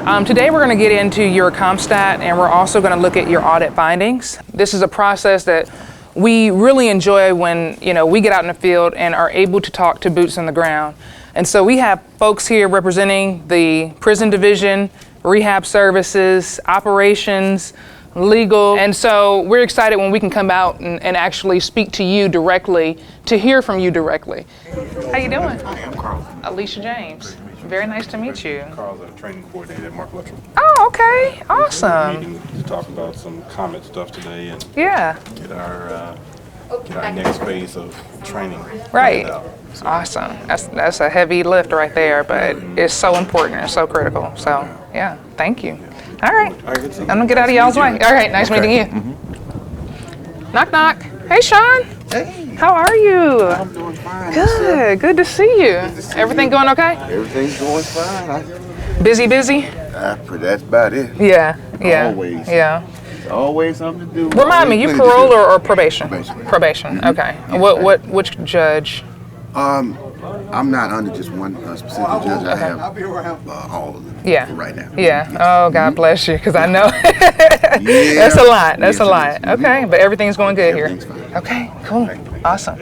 Today we're going to get into your CompStat, and we're also going to look at your audit findings. This is a process that we really enjoy when we get out in the field and are able to talk to boots on the ground. And so we have folks here representing the prison division, rehab services, operations, legal. And so we're excited when we can come out and actually speak to you directly, to hear from you directly. How you doing? I am Carl. Alicia James. Very nice to meet you. Carl's a training coordinator at Mark Luttrell. Oh, okay. Awesome. Meeting to talk about some comment stuff today and Yeah. get our next phase of training. Right. out. So, Awesome. That's a heavy lift right there, but it's so important. It's so critical. So, yeah. Thank you. All right. All right, good to see you. I'm gonna get out of y'all's way. All right. Nice meeting you. Knock, knock. Hey, Sean. Hey, How are you? I'm doing fine. Good. Good to see you. Everything going okay? Everything's going fine. Busy, busy? That's about it. Yeah. Yeah. Always. Yeah. There's always something to do. Remind me, you Always plenty to parole do. or probation? Probation. Probation. Okay. Which judge? I'm not under just one specific judge. I have all of them Yeah. for right now. Yeah. Oh, God bless you, because I know Yeah. that's a lot. That's Yes, a it lot. is. Okay, but everything's going good here. Everything's fine. Okay, cool. Awesome.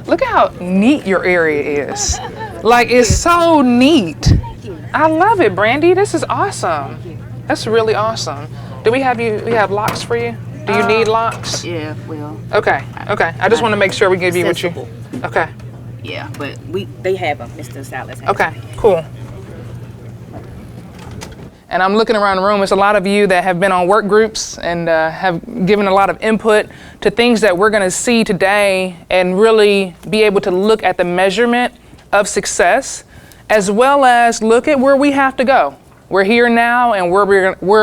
Look how neat your area is. Like, it's so neat. I love it, Brandy. This is awesome. That's really awesome. Do we have locks for you? Do you need locks? Yeah, well, Okay, okay. I just want to make sure we give you what you. accessible. Okay, Yeah, but they have them, Mr. Salas. okay, cool. And I'm looking around the room. There's a lot of you that have been on work groups and have given a lot of input to things that we're going to see today and really be able to look at the measurement of success, as well as look at where we have to go. We're here now, and where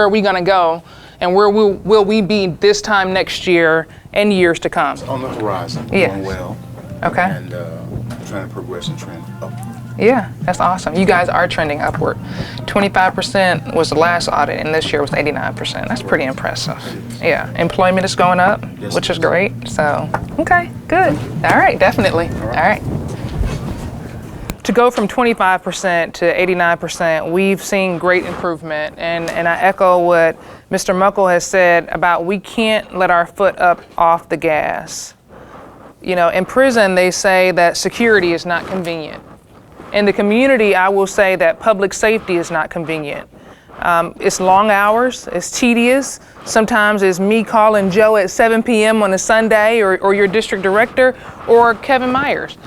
are we going to go, and where will we be this time next year and years to come? On the horizon, Yeah. doing well, Okay. and trying to progress and trend up. Yeah, that's awesome. You guys are trending upward. 25% was the last audit, and this year was 89%. That's pretty impressive. Yeah, employment is going up, which is great. So, okay, good. All right, definitely. All right. To go from 25% to 89%, we've seen great improvement. And I echo what Mr. Muckle has said about we can't let our foot up off the gas. In prison, they say that security is not convenient. In the community, I will say that public safety is not convenient. It's long hours, it's tedious. Sometimes it's me calling Joe at 7 p.m. on a Sunday or your district director or Kevin Myers,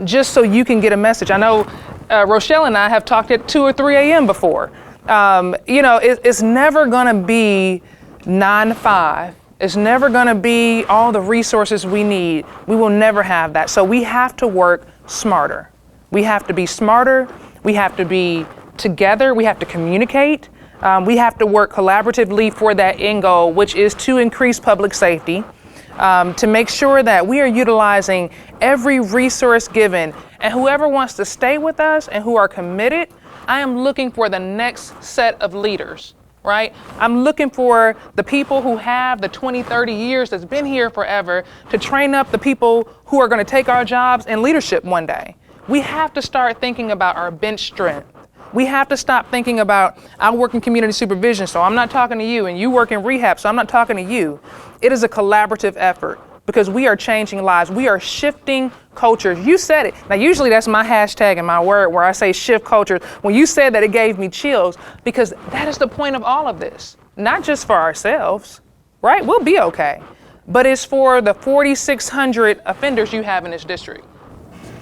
just so you can get a message. I know Rochelle and I have talked at 2 or 3 a.m. before. It's never gonna be 9 to 5. It's never gonna be all the resources we need. We will never have that. So we have to work smarter. We have to be smarter. We have to be together. We have to communicate. We have to work collaboratively for that end goal, which is to increase public safety, to make sure that we are utilizing every resource given. And whoever wants to stay with us and who are committed, I am looking for the next set of leaders, right? I'm looking for the people who have the 20, 30 years that's been here forever to train up the people who are going to take our jobs in leadership one day. We have to start thinking about our bench strength. We have to stop thinking about, I work in community supervision, so I'm not talking to you, and you work in rehab, so I'm not talking to you. It is a collaborative effort because we are changing lives. We are shifting cultures. You said it. Now, usually that's my hashtag and my word where I say shift cultures. When you said that, it gave me chills because that is the point of all of this. Not just for ourselves, right? We'll be okay. But it's for the 4,600 offenders you have in this district.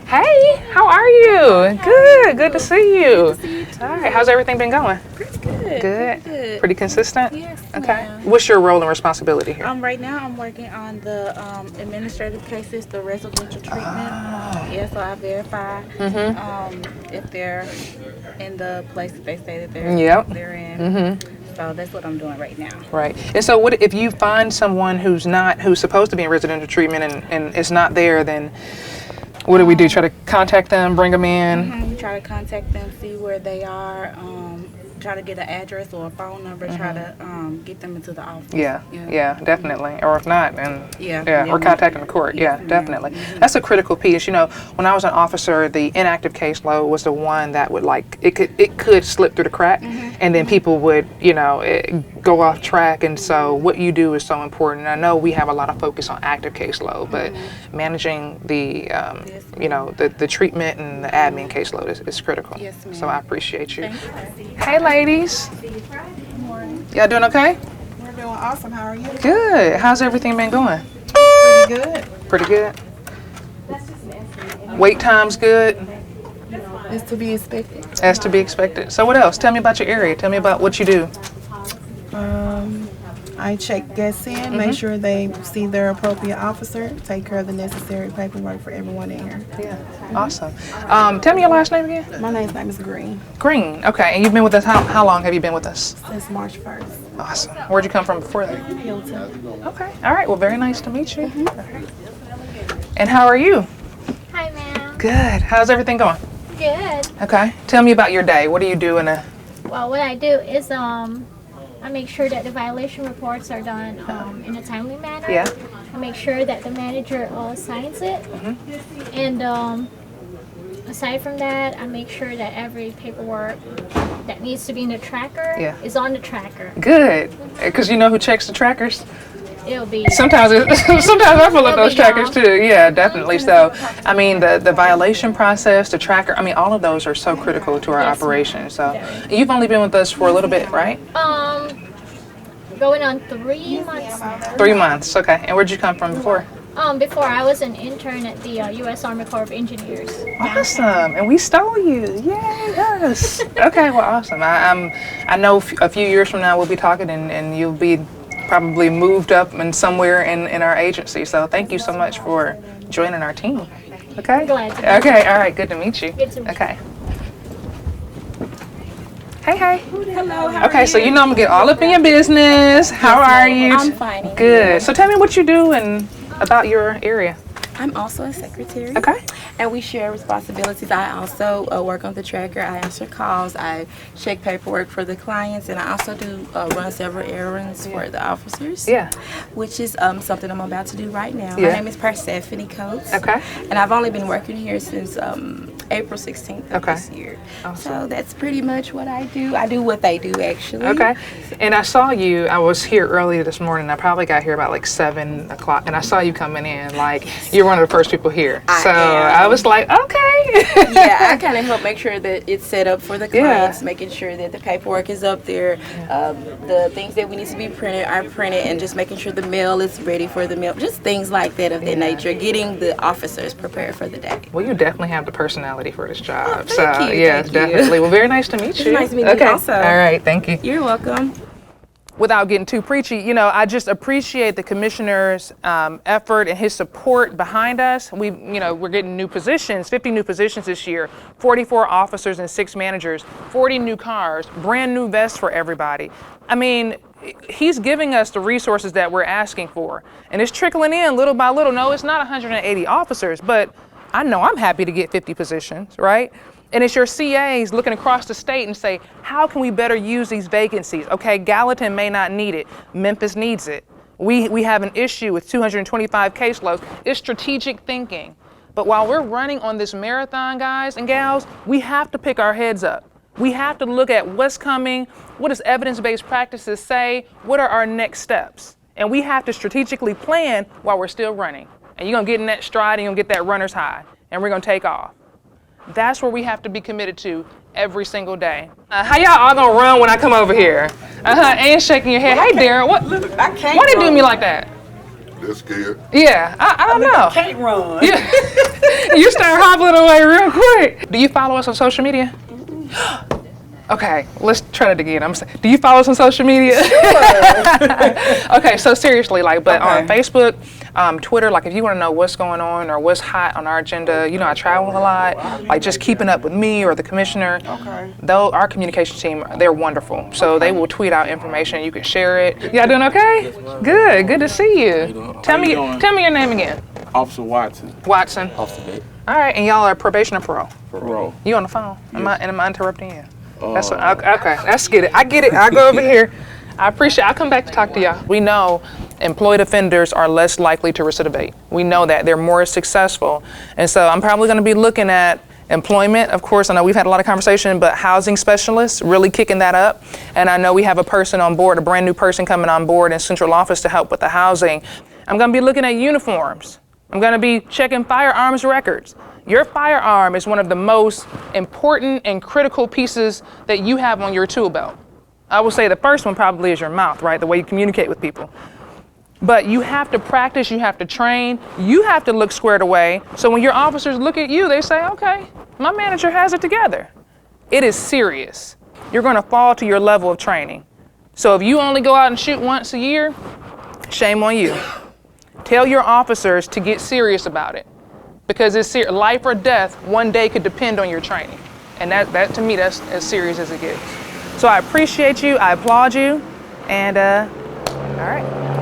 Hey, how are you? Good, good to see you. Good to see you too. All right, how's everything been going? Pretty good. Good. Good. Pretty consistent? Yes, Okay. ma'am. What's your role and responsibility here? Right now I'm working on the administrative cases, the residential treatment. Yeah, so I verify if they're in the place that they say that they're in. So that's what I'm doing right now. Right. And so what if you find someone who's supposed to be in residential treatment and is not there, then what do we do? Try to contact them, bring them in? We try to contact them, see where they are, try to get an address or a phone number, try to get them into the office. Yeah, definitely. Or if not, then Yeah. or contacting the court. Yeah, definitely. That's a critical piece. You know, when I was an officer, the inactive caseload was the one that would it could slip through the crack, and then people would go off track. And so what you do is so important. I know we have a lot of focus on active caseload, but managing the the treatment and the admin caseload is critical. Yes, ma'am. So I appreciate you. Thank you. Hey, ladies. Good morning. Y'all doing okay? We're doing awesome. How are you? Good. How's everything been going? Pretty good. Pretty good. Wait time's good, It's to be expected. as to be expected. So what else? Tell me about your area. Tell me about what you do. I check guests in, make sure they see their appropriate officer, take care of the necessary paperwork for everyone in here. Yeah. Awesome. Tell me your last name again. My name is Green. Green. Okay. And you've been with us. How long have you been with us? Since March 1st. Awesome. Where'd you come from before that? Hilton. Okay. All right. Well, very nice to meet you. All right. And how are you? Hi, ma'am. Good. How's everything going? Good. Okay. Tell me about your day. What do you do in a? Well, what I do is I make sure that the violation reports are done in a timely manner. Yeah. I make sure that the manager signs it. And aside from that, I make sure that every paperwork that needs to be in the tracker is on the tracker. Good. Because you know who checks the trackers? It'll be Sometimes I pull up those trackers too. Yeah, definitely. So, I mean, the violation process, the tracker, I mean, all of those are so critical to our operation. So, you've only been with us for a little bit, right? going on 3 months now. 3 months. Okay. And where'd you come from before? Before I was an intern at the U.S. Army Corps of Engineers. Awesome. And we stole you. Yes. Okay. Well, awesome. I know a few years from now we'll be talking and you'll be probably moved up and somewhere in our agency. So thank you so much for joining our team. Okay. Glad to be Okay. All right. Good to meet you. Good to meet you. Okay. Hey. Hello. Okay, so you know I'm gonna get all up in your business. How are you? I'm fine. Good. So tell me what you do and about your area. I'm also a secretary. Okay. And we share responsibilities. I also work on the tracker. I answer calls. I check paperwork for the clients. And I also do run several errands for the officers. Yeah. Which is something I'm about to do right now. Yeah. My name is Persephone Coates. Okay. And I've only been working here since April 16th of this year. Awesome. So that's pretty much what I do. I do what they do, actually. Okay. And I saw you, I was here early this morning. I probably got here about like 7 o'clock. And I saw you coming in. Like, you're one of the first people here. So I was like, okay. Yeah, I kind of help make sure that it's set up for the clients, making sure that the paperwork is up there, the things that we need to be printed are printed, and just making sure the mail is ready for the mail. Just things like that of that nature, getting the officers prepared for the day. Well, you definitely have the personality for this job. Thank you. Yeah, Thank you. definitely. Well, very nice to meet you. Nice meeting you also. All right, thank you. You're welcome. Without getting too preachy, you know, I just appreciate the commissioner's effort and his support behind us. We're getting new positions, 50 new positions this year, 44 officers and 6 managers, 40 new cars, brand new vests for everybody. I mean, he's giving us the resources that we're asking for, and it's trickling in little by little. No, it's not 180 officers, but I know I'm happy to get 50 positions, right? And it's your CAs looking across the state and say, how can we better use these vacancies? Okay, Gallatin may not need it. Memphis needs it. We have an issue with 225 caseloads. It's strategic thinking. But while we're running on this marathon, guys and gals, we have to pick our heads up. We have to look at what's coming, what does evidence-based practices say, what are our next steps? And we have to strategically plan while we're still running. And you're gonna get in that stride and you're gonna get that runner's high, and we're gonna take off. That's where we have to be committed to every single day. How y'all all gonna run when I come over here? And shaking your head. Hey, Darren, why they do me like that? They're scared. Yeah, I don't know. I can't run. Yeah. You start hobbling away real quick. Do you follow us on social media? Okay, let's try that again. Do you follow us on social media? Sure. Okay, so seriously, on Facebook, Twitter, if you want to know what's going on or what's hot on our agenda, I travel a lot, just keeping up with me or the commissioner. Okay. Though our communication team, they're wonderful. So they will tweet out information. You can share it. Y'all doing okay? Yes, good to see you. Tell me your name again. Officer Watson. Watson. Officer Dick. All right, and y'all are probation or parole? Parole. You on the phone? Am I interrupting you? That's what, okay. Let's get it. I get it. I go over here. I appreciate. I'll come back to talk to y'all. We know employed offenders are less likely to recidivate. We know that they're more successful, and so I'm probably going to be looking at employment. Of course, I know we've had a lot of conversation, but housing specialists, really kicking that up. And I know we have a person on board, a brand new person coming on board in central office to help with the housing. I'm going to be looking at uniforms. I'm going to be checking firearms records. Your firearm is one of the most important and critical pieces that you have on your tool belt. I will say the first one probably is your mouth, right? The way you communicate with people. But you have to practice, you have to train, you have to look squared away. So when your officers look at you, they say, okay, my manager has it together. It is serious. You're going to fall to your level of training. So if you only go out and shoot once a year, shame on you. Tell your officers to get serious about it, because it's life or death. One day could depend on your training. And that to me, that's as serious as it gets. So I appreciate you, I applaud you, and all right.